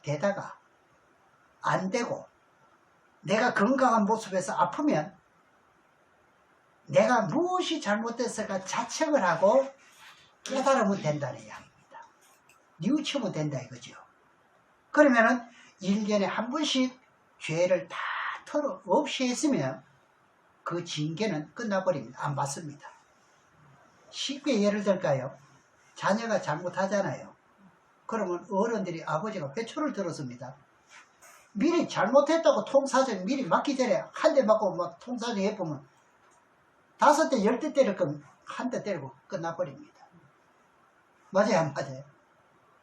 되다가 안 되고 내가 건강한 모습에서 아프면 내가 무엇이 잘못됐을까 자책을 하고 깨달으면 된다는 이야기입니다. 뉘우치면 된다 이거죠. 그러면은 1년에 한 번씩 죄를 다 털어 없이 했으면 그 징계는 끝나버립니다. 안 받습니다. 쉽게 예를 들까요? 자녀가 잘못하잖아요. 그러면 어른들이 아버지가 회초를 들었습니다. 미리 잘못했다고 통사정 미리 맞기 전에 한 대 맞고 막 통사정 해보면 5대 10대 때릴 거면 한 대 때리고 끝나버립니다. 맞아요 안 맞아요?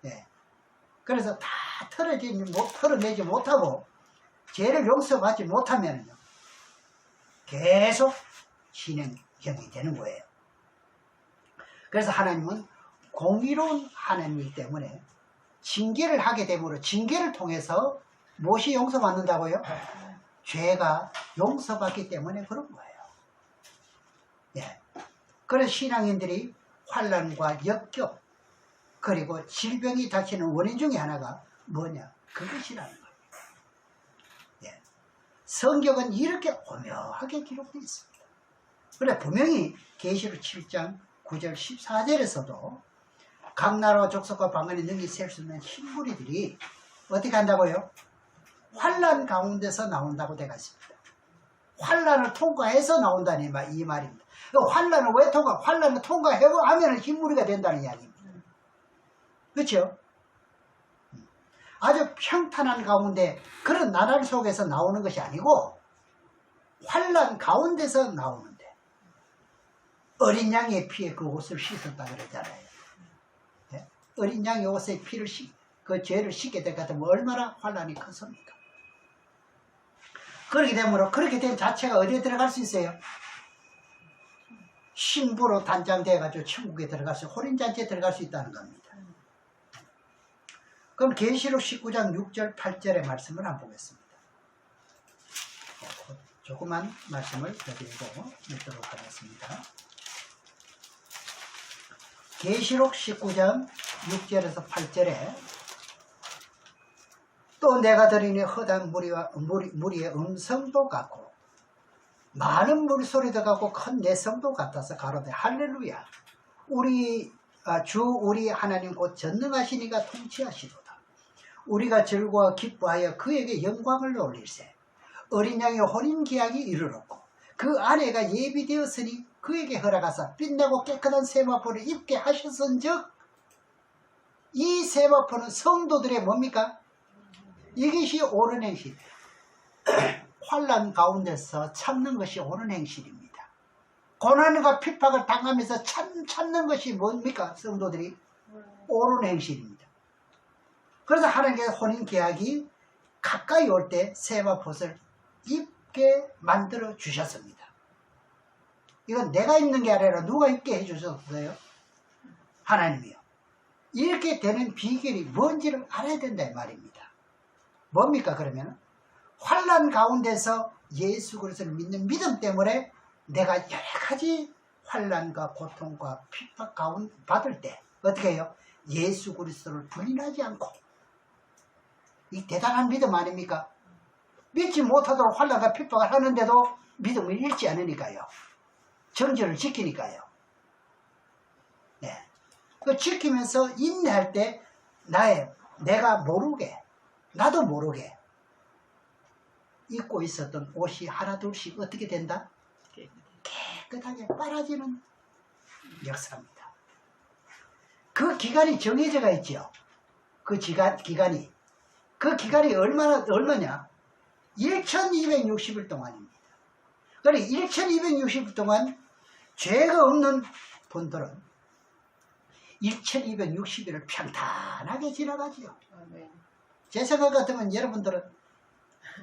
네. 그래서 다 털어내지 못하고 죄를 용서받지 못하면 계속 진행형이 되는 거예요. 그래서 하나님은 공의로운 하나님이기 때문에 징계를 하게 되므로 징계를 통해서 무엇이 용서받는다고요? 죄가 용서받기 때문에 그런 거예요. 예. 그래서 신앙인들이 환난과 역경 그리고 질병이 닥치는 원인 중에 하나가 뭐냐? 그것이라는 거예요. 예. 성경은 이렇게 오묘하게 기록되어 있습니다. 그래 분명히 계시록 7장 9절 14절에서도 각 나라와 족속과 방언에 능히 셀 수 있는 흰무리들이 어떻게 한다고요? 환난 가운데서 나온다고 되어 있습니다. 환난을 통과해서 나온다는 이 말입니다. 환난을 왜 환난을 통과하면 흰무리가 된다는 이야기입니다. 그렇죠? 아주 평탄한 가운데 그런 나라 속에서 나오는 것이 아니고 환난 가운데서 나오는데 어린 양의 피에 그 옷을 씻었다 그러잖아요. 네? 어린 양의 옷에 피를 그 죄를 씻게 될 것 같으면 얼마나 환난이 컸습니까? 그렇게 되므로 그렇게 된 자체가 어디에 들어갈 수 있어요? 신부로 단장되어가지고 천국에 들어갈 수 혼인잔치에 들어갈 수 있다는 겁니다. 그럼 계시록 19장 6절 8절의 말씀을 한번 보겠습니다. 조그만 말씀을 드리고 읽도록 하겠습니다. 계시록 19장 6절에서 8절에 또 내가 들으니 허다한 무리의 음성도 같고 많은 물소리도 같고 큰 내성도 같아서 가로되 할렐루야 우리 하나님 곧 전능하시니가 통치하시도다. 우리가 즐거워 기뻐하여 그에게 영광을 올릴세. 어린 양의 혼인 계약이 이르렀고 그 아내가 예비되었으니 그에게 허락하사 빛나고 깨끗한 세마포를 입게 하셨은즉 이 세마포는 성도들의 뭡니까? 이것이 옳은 행실. 환난 가운데서 참는 것이 옳은 행실입니다. 고난과 핍박을 당하면서 참는 것이 뭡니까? 성도들이 옳은 행실입니다. 그래서 하나님께서 혼인계약이 가까이 올 때 세마포를 입게 만들어 주셨습니다. 이건 내가 입는 게 아니라 누가 입게 해주셨어요? 하나님이요. 이렇게 되는 비결이 뭔지를 알아야 된다 이 말입니다. 뭡니까 그러면? 환난 가운데서 예수 그리스도를 믿는 믿음 때문에 내가 여러 가지 환난과 고통과 핍박 가운데 받을 때 어떻게 해요? 예수 그리스도를 부인하지 않고, 이 대단한 믿음 아닙니까? 믿지 못하도록 환난과 핍박을 하는데도 믿음을 잃지 않으니까요. 정절을 지키니까요. 네. 그 지키면서 인내할 때 내가 모르게, 나도 모르게 입고 있었던 옷이 하나둘씩 어떻게 된다? 깨끗하게 빨아지는 역사입니다. 그 기간이 정해져가 있죠. 그 기간이. 그 기간이 얼마냐? 1260일 동안입니다. 그러니까 1260일 동안 죄가 없는 분들은 1260일을 평탄하게 지나가지요. 아멘. 제 생각 같으면 여러분들은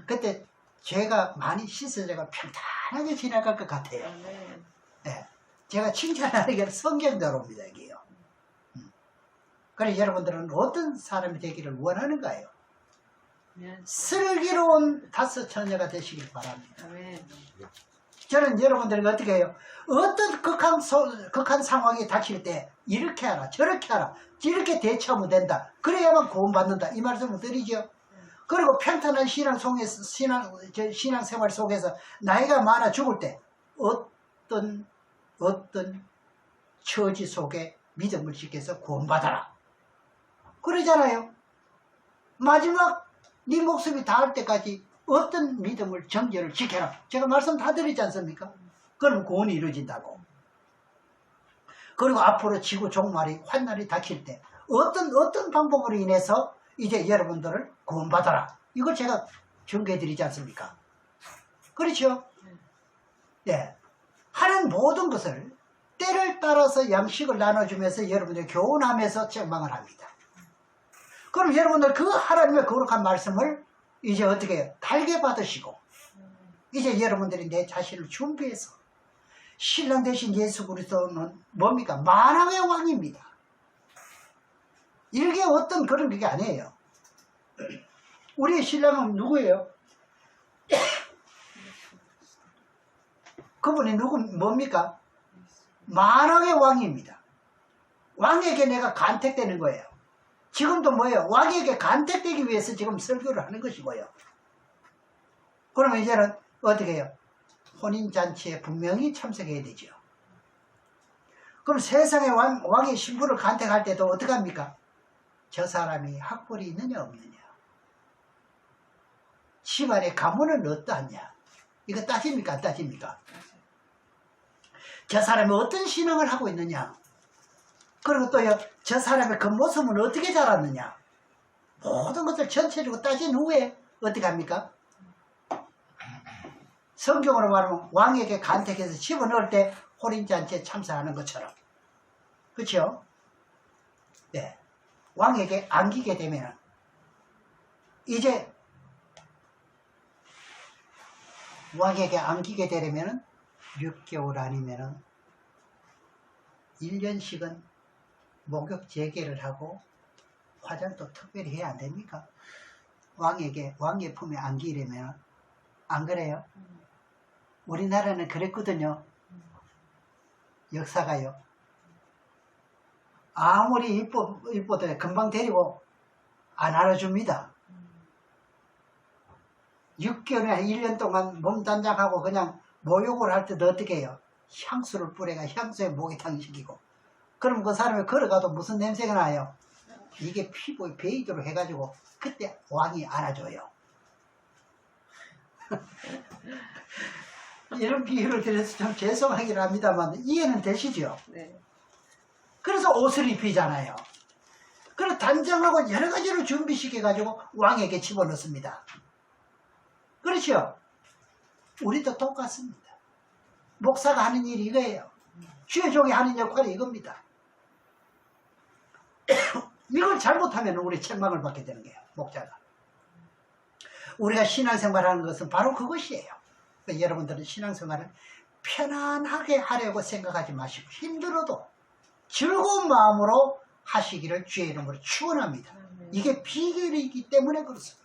그때 죄가 많이 씻어져가 평탄하게 지나갈 것 같아요. 아멘. 네. 제가 칭찬하는 게 성경대로입니다, 이게요. 그래서 여러분들은 어떤 사람이 되기를 원하는가요? 아멘. 슬기로운 다섯 처녀가 되시길 바랍니다. 아멘. 저는 여러분들에게 어떻게 해요? 어떤 극한 상황이 닥칠 때 이렇게 하라, 저렇게 하라, 이렇게 대처하면 된다. 그래야만 구원받는다. 이 말씀을 드리죠. 그리고 평탄한 신앙생활 속에서 나이가 많아 죽을 때 어떤 처지 속에 믿음을 지켜서 구원받아라. 그러잖아요. 마지막 네 목숨이 닿을 때까지 어떤 믿음을 정죄를 지켜라. 제가 말씀 다 드리지 않습니까? 그럼 구원이 이루어진다고. 그리고 앞으로 지구 종말이 환난이 닥칠 때 어떤 방법으로 인해서 이제 여러분들을 구원받아라. 이걸 제가 전개해 드리지 않습니까? 그렇죠? 네. 하는 모든 것을 때를 따라서 양식을 나눠주면서 여러분들 교훈하면서 책망을 합니다. 그럼 여러분들 그 하나님의 거룩한 말씀을 이제 어떻게 해요? 달게 받으시고 이제 여러분들이 내 자신을 준비해서 신랑 대신 예수 그리스도는 뭡니까? 만왕의 왕입니다. 이게 어떤 그런 게 아니에요. 우리의 신랑은 누구예요? 그분이 뭡니까? 만왕의 왕입니다. 왕에게 내가 간택되는 거예요. 지금도 뭐예요? 왕에게 간택되기 위해서 지금 설교를 하는 것이고요. 그러면 이제는 어떻게 해요? 혼인잔치에 분명히 참석해야 되죠. 그럼 세상의 왕의 신부를 간택할 때도 어떻게 합니까? 저 사람이 학벌이 있느냐 없느냐, 집안의 가문은 어떠하냐, 이거 따집니까 안 따집니까? 저 사람이 어떤 신앙을 하고 있느냐, 그리고 또요 저 사람의 겉모습은 어떻게 자랐느냐, 모든 것을 전체적으로 따진 후에 어떻게 합니까? 성경으로 말하면 왕에게 간택해서 집어넣을 때 혼인잔치에 참석하는 것처럼, 그렇죠? 네. 왕에게 안기게 되면 이제 왕에게 안기게 되려면 6개월 아니면 1년씩은 목욕 재개를 하고 화장도 특별히 해야 안 됩니까? 왕의 품에 안기려면. 안 그래요? 우리나라는 그랬거든요. 역사가요. 아무리 이뻐도 금방 데리고 안 알아줍니다. 6개월이나 1년 동안 몸단장하고 그냥 모욕을 할 때도 어떻게 해요? 향수를 뿌려가 향수에 목욕탕 시키고. 그럼 그 사람이 걸어가도 무슨 냄새가 나요? 이게 피부에 베이드로 해가지고 그때 왕이 안아줘요. 이런 비유를 드려서 좀 죄송하긴 합니다만 이해는 되시죠? 네. 그래서 옷을 입히잖아요. 그래서 단장하고 여러 가지로 준비시켜가지고 왕에게 집어넣습니다. 그렇죠? 우리도 똑같습니다. 목사가 하는 일이 이거예요. 주의 종이 하는 역할이 이겁니다. 이걸 잘못하면 우리 책망을 받게 되는 거예요. 목자가. 우리가 신앙생활하는 것은 바로 그것이에요. 그러니까 여러분들은 신앙생활을 편안하게 하려고 생각하지 마시고 힘들어도 즐거운 마음으로 하시기를 주의 이름으로 축원합니다. 아멘. 이게 비결이기 때문에 그렇습니다.